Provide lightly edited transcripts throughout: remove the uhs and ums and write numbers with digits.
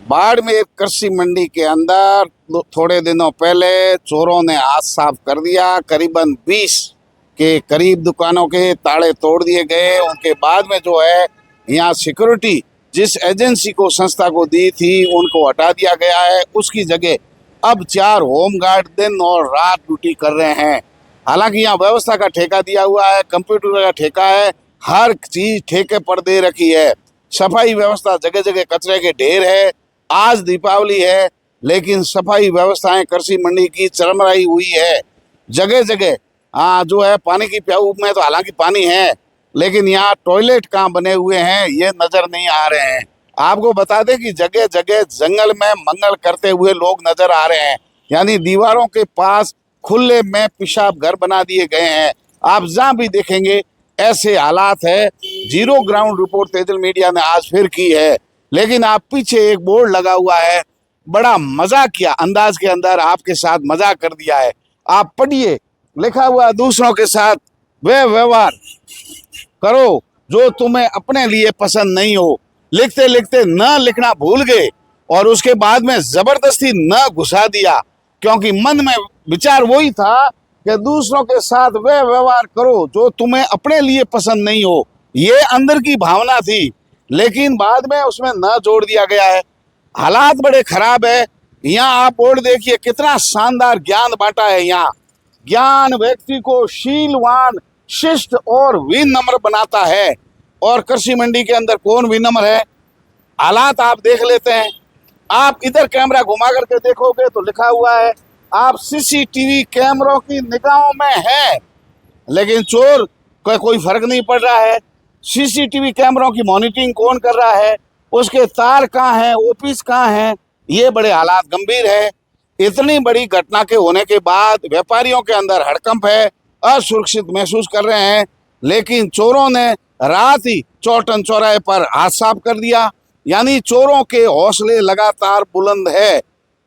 बाड़मेर कृषि मंडी के अंदर थोड़े दिनों पहले चोरों ने हाथ साफ कर दिया। करीबन 20 के करीब दुकानों के ताले तोड़ दिए गए। उनके बाद में जो है यहाँ सिक्योरिटी जिस एजेंसी को संस्था को दी थी उनको हटा दिया गया है। उसकी जगह अब 4 होमगार्ड दिन और रात ड्यूटी कर रहे हैं। हालांकि यहाँ व्यवस्था का ठेका दिया हुआ है, कंप्यूटर का ठेका है, हर चीज ठेके पर दे रखी है। सफाई व्यवस्था जगह जगह कचरे के ढेर है। आज दीपावली है लेकिन सफाई व्यवस्थाएं कृषि मंडी की चरमराई हुई है। जगह जगह जो है पानी की प्याऊ में तो हालांकि पानी है लेकिन यहाँ टॉयलेट कहाँ बने हुए हैं ये नजर नहीं आ रहे हैं। आपको बता दें कि जगह जगह जंगल में मंगल करते हुए लोग नजर आ रहे हैं। यानी दीवारों के पास खुले में पेशाब घर बना दिए गए हैं। आप जहाँ भी देखेंगे ऐसे हालात है। Zero ground report Tejal media ने आज फिर की है। लेकिन आप पीछे एक बोर्ड लगा हुआ है, बड़ा मजाक किया अंदाज के अंदर आपके साथ मजाक कर दिया है। आप पढ़िए, लिखा हुआ दूसरों के साथ वे व्यवहार करो जो तुम्हें अपने लिए पसंद नहीं हो। लिखते लिखते न लिखना भूल गए और उसके बाद में जबरदस्ती न घुसा दिया, क्योंकि मन में विचार वही था कि दूसरों के साथ वे व्यवहार करो जो तुम्हें अपने लिए पसंद नहीं हो। ये अंदर की भावना थी लेकिन बाद में उसमें न जोड़ दिया गया है। हालात बड़े खराब है। यहाँ आप बोर्ड देखिए, कितना शानदार ज्ञान बांटा है। यहाँ ज्ञान व्यक्ति को शीलवान, शिष्ट और विनम्र बनाता है। और कृषि मंडी के अंदर कौन विनम्र है? हालात आप देख लेते हैं। आप इधर कैमरा घुमा करके देखोगे तो लिखा हुआ है आप सीसीटीवी कैमरों की निगाहों में है, लेकिन चोर का कोई फर्क नहीं पड़ रहा है। सीसीटीवी कैमरों की मॉनिटरिंग कौन कर रहा है? उसके तार कहाँ हैं, ऑफिस कहाँ हैं? ये बड़े हालात गंभीर है। इतनी बड़ी घटना के होने के बाद व्यापारियों के अंदर हड़कंप है, असुरक्षित महसूस कर रहे हैं। लेकिन चोरों ने रात ही चौटन चौराहे पर हाथ साफ कर दिया। यानी चोरों के हौसले लगातार बुलंद है।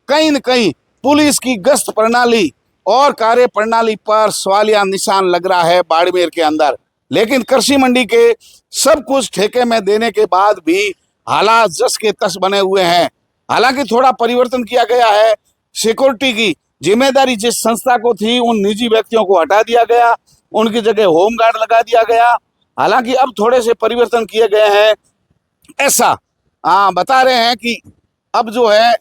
कहीं न कहीं पुलिस की गश्त प्रणाली और कार्य प्रणाली पर सवालिया निशान लग रहा है बाड़मेर के अंदर। लेकिन कृषि मंडी के सब कुछ ठेके में देने के बाद भी हालात जस के तस बने हुए हैं। हालांकि थोड़ा परिवर्तन किया गया है। सिक्योरिटी की जिम्मेदारी जिस संस्था को थी उन निजी व्यक्तियों को हटा दिया गया, उनकी जगह होमगार्ड लगा दिया गया। हालांकि अब थोड़े से परिवर्तन किए गए हैं, ऐसा बता रहे हैं कि अब जो है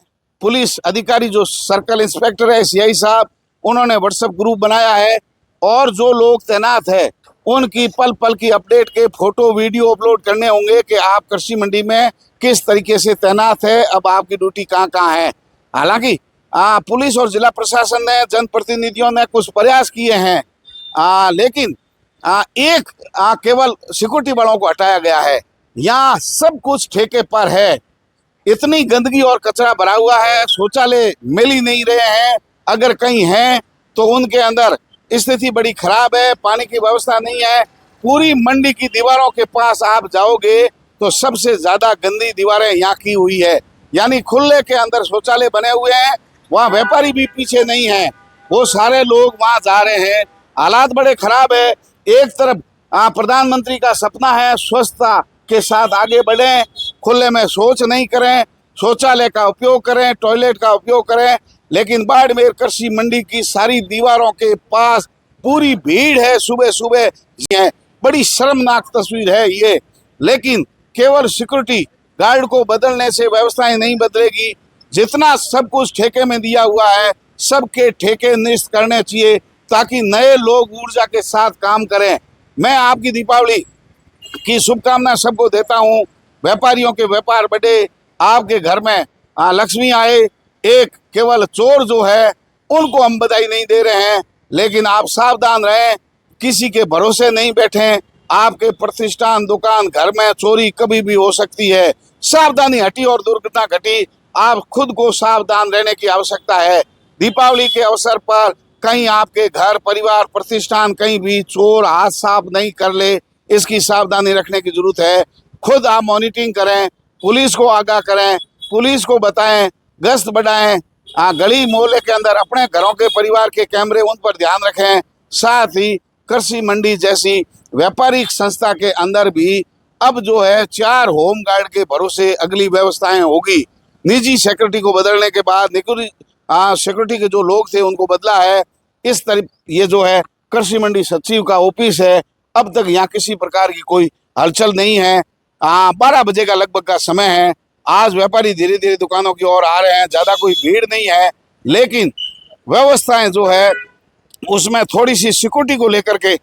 पुलिस अधिकारी जो सर्कल इंस्पेक्टर है सीआई साहब, उन्होंने व्हाट्सएप ग्रुप बनाया है और जो लोग तैनात है उनकी पल पल की अपडेट के फोटो वीडियो अपलोड करने होंगे कि आप कृषि मंडी में किस तरीके से तैनात है, अब आपकी ड्यूटी कहाँ कहाँ है। हालांकि पुलिस और जिला प्रशासन ने, जनप्रतिनिधियों ने कुछ प्रयास किए हैं, लेकिन एक केवल सिक्योरिटी वालों को हटाया गया है। यहाँ सब कुछ ठेके पर है। इतनी गंदगी और कचरा भरा हुआ है, शौचालय मिल ही नहीं रहे हैं, अगर कहीं हैं तो उनके अंदर स्थिति बड़ी खराब है, पानी की व्यवस्था नहीं है। पूरी मंडी की दीवारों के पास आप जाओगे तो सबसे ज्यादा गंदी दीवारें यहाँ की हुई है। यानी खुले के अंदर शौचालय बने हुए हैं, वहाँ व्यापारी भी पीछे नहीं है, वो सारे लोग वहाँ जा रहे हैं। हालात बड़े खराब है। एक तरफ प्रधानमंत्री का सपना है स्वच्छता के साथ आगे बढ़ें, खुले में शौच नहीं करें, शौचालय का उपयोग करें, टॉयलेट का उपयोग करें, लेकिन बाड़मेर कृषि मंडी की सारी दीवारों के पास पूरी भीड़ है। सुबह सुबह है, बड़ी शर्मनाक तस्वीर है ये। लेकिन केवल सिक्योरिटी गार्ड को बदलने से व्यवस्थाएं नहीं बदलेगी। जितना सब कुछ ठेके में दिया हुआ है सबके ठेके निरस्त करने चाहिए ताकि नए लोग ऊर्जा के साथ काम करें। मैं आपकी दीपावली की शुभकामना सबको देता हूँ। व्यापारियों के व्यापार बढ़े, आपके घर में लक्ष्मी आए। एक केवल चोर जो है उनको हम बधाई नहीं दे रहे हैं, लेकिन आप सावधान रहें, किसी के भरोसे नहीं बैठें। आपके प्रतिष्ठान, दुकान, घर में चोरी कभी भी हो सकती है। सावधानी हटी और दुर्घटना घटी, आप खुद को सावधान रहने की आवश्यकता है। दीपावली के अवसर पर कहीं आपके घर, परिवार, प्रतिष्ठान कहीं भी चोर हाथ साफ नहीं कर ले, इसकी सावधानी रखने की जरूरत है। खुद आप मॉनिटरिंग करें, पुलिस को आगाह करें, पुलिस को बताएं, गश्त बढ़ाएं। गली मोहल्ले के अंदर अपने घरों के, परिवार के कैमरे, उन पर ध्यान रखें। साथ ही कृषि मंडी जैसी व्यापारिक संस्था के अंदर भी अब जो है 4 होमगार्ड के भरोसे अगली व्यवस्थाएं होगी। निजी सिक्योरिटी को बदलने के बाद सिक्योरिटी के जो लोग थे उनको बदला है। इस तरह ये जो है कृषि मंडी सचिव का ऑफिस है, अब तक यहाँ किसी प्रकार की कोई हलचल नहीं है। 12 बजे का लगभग का समय है। आज व्यापारी धीरे धीरे दुकानों की ओर आ रहे हैं, ज़्यादा कोई भीड़ नहीं है, लेकिन व्यवस्थाएं जो है उसमें थोड़ी सी सिक्योरिटी को लेकर के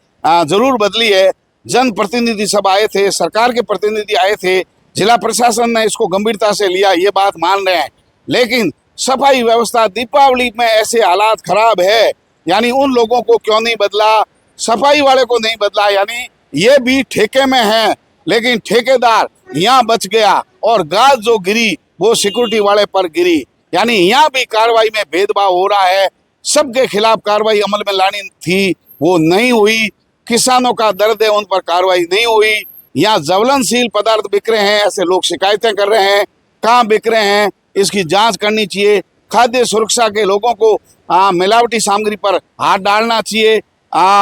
जरूर बदली है। जनप्रतिनिधि सब आए थे, सरकार के प्रतिनिधि आए थे, जिला प्रशासन ने इसको गंभीरता से लिया, ये बात मान रहे हैं, लेकिन सफाई व्यवस्था दीपावली में ऐसे हालात खराब है, यानी उन लोगों को क्यों नहीं बदला, सफाई वाले को नहीं बदला, यानी ये भी ठेके में है, लेकिन ठेकेदार यहाँ बच गया और गाज जो गिरी वो सिक्योरिटी वाले पर गिरी, यानी यहाँ भी कार्रवाई में भेदभाव हो रहा है। सबके खिलाफ कार्रवाई अमल में लानी थी, वो नहीं हुई। किसानों का दर्द है, उन पर कार्रवाई नहीं हुई। यहाँ ज्वलनशील पदार्थ बिक रहे हैं, ऐसे लोग शिकायतें कर रहे हैं, कहाँ बिक रहे हैं इसकी जांच करनी चाहिए। खाद्य सुरक्षा के लोगों को मिलावटी सामग्री पर हाथ डालना चाहिए,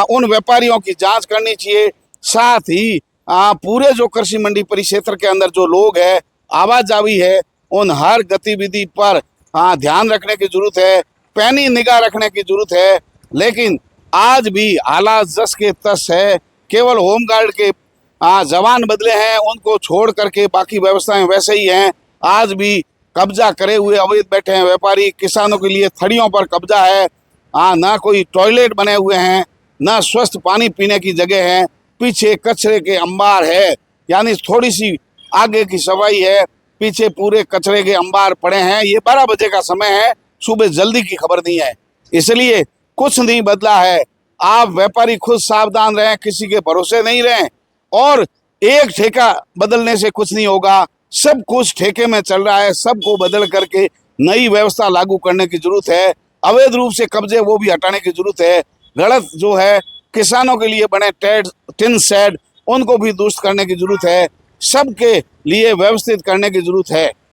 उन व्यापारियों की जांच करनी चाहिए। साथ ही पूरे जो कृषि मंडी परिक्षेत्र के अंदर जो लोग हैं, आवाजाही है, उन हर गतिविधि पर ध्यान रखने की जरूरत है, पैनी निगाह रखने की जरूरत है। लेकिन आज भी हालात जस के तस है, केवल होमगार्ड के जवान बदले हैं, उनको छोड़ करके बाकी व्यवस्थाएं वैसे ही हैं। आज भी कब्जा करे हुए अवैध बैठे हैं व्यापारी, किसानों के लिए थड़ियों पर कब्जा है। ना कोई टॉयलेट बने हुए हैं, ना स्वस्थ पानी पीने की जगह है, पीछे कचरे के अंबार है, यानी थोड़ी सी आगे की सफाई है, पीछे पूरे कचरे के अंबार पड़े हैं। ये 12 बजे का समय है, सुबह जल्दी की खबर नहीं है, इसलिए कुछ नहीं बदला है। आप व्यापारी खुद सावधान रहें, किसी के भरोसे नहीं रहें, और एक ठेका बदलने से कुछ नहीं होगा। सब कुछ ठेके में चल रहा है, सबको बदल करके नई व्यवस्था लागू करने की जरूरत है। अवैध रूप से कब्जे वो भी हटाने की जरूरत है। गलत जो है किसानों के लिए बने टिन शेड, उनको भी दुरुस्त करने की जरूरत है। सबके लिए व्यवस्थित करने की जरूरत है।